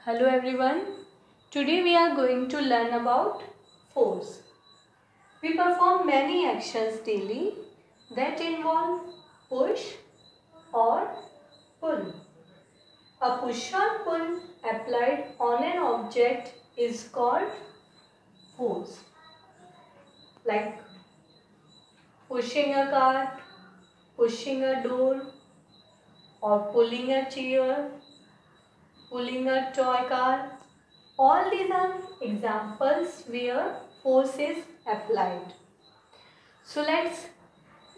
Hello everyone. Today we are going to learn about force. We perform many actions daily that involve push or pull. A push or pull applied on an object is called force. Like pushing a cart, pushing a door, or pulling a chair, pulling a toy car. All these are examples where force is applied. So let's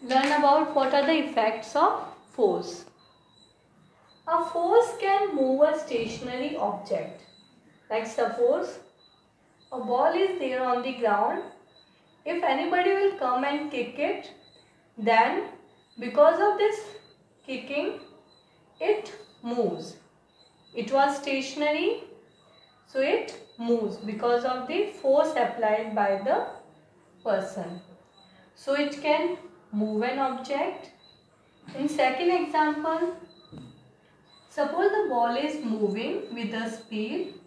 learn about what are the effects of force. A force can move a stationary object. Like suppose a ball is there on the ground. If anybody will come and kick it, then because of this kicking, it moves. It was stationary, so it moves because of the force applied by the person. So it can move an object. In second example, suppose the ball is moving with a speed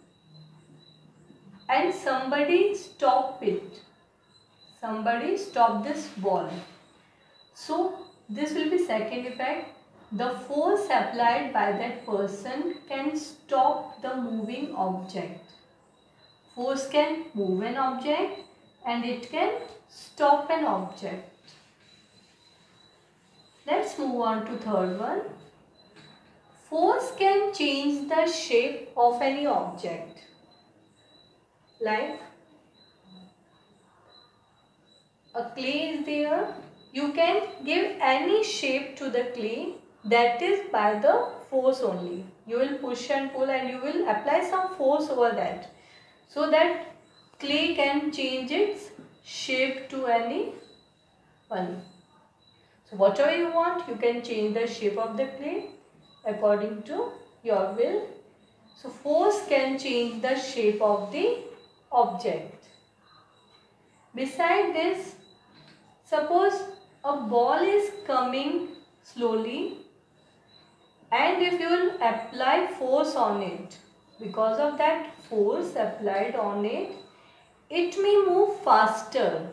and somebody stop it. Somebody stop this ball. So this will be second effect. The force applied by that person can stop the moving object. Force can move an object and it can stop an object. Let's move on to third one. Force can change the shape of any object. Like a clay is there. You can give any shape to the clay, that is by the force only. You will push and pull and you will apply some force over that, so that clay can change its shape to any one. So whatever you want, you can change the shape of the clay according to your will. So force can change the shape of the object. Besides this, suppose a ball is coming slowly and if you will apply force on it, because of that force applied on it, it may move faster.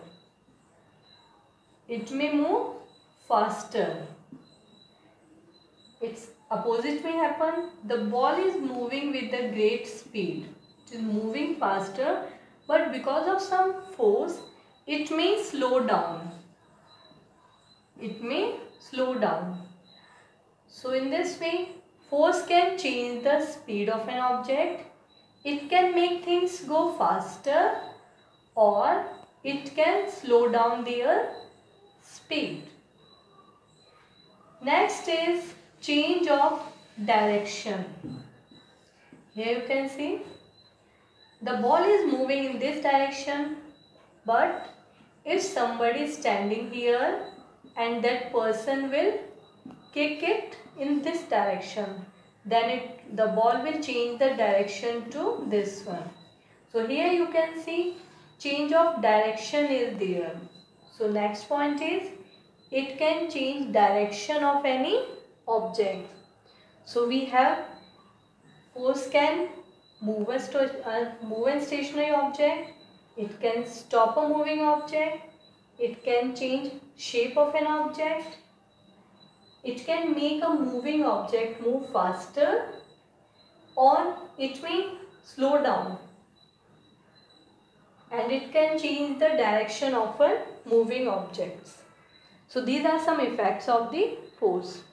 It may move faster. Its opposite may happen. The ball is moving with a great speed. It is moving faster, but because of some force, it may slow down. It may slow down. So in this way, force can change the speed of an object. It can make things go faster or it can slow down their speed. Next is change of direction. Here you can see the ball is moving in this direction, but if somebody is standing here and that person will kick it in this direction, then the ball will change the direction to this one. So here you can see change of direction is there. So next point is it can change direction of any object. So we have force can move a stationary object. It can stop a moving object. It can change shape of an object. It can make a moving object move faster or it may slow down. And it can change the direction of a moving object. So these are some effects of the force.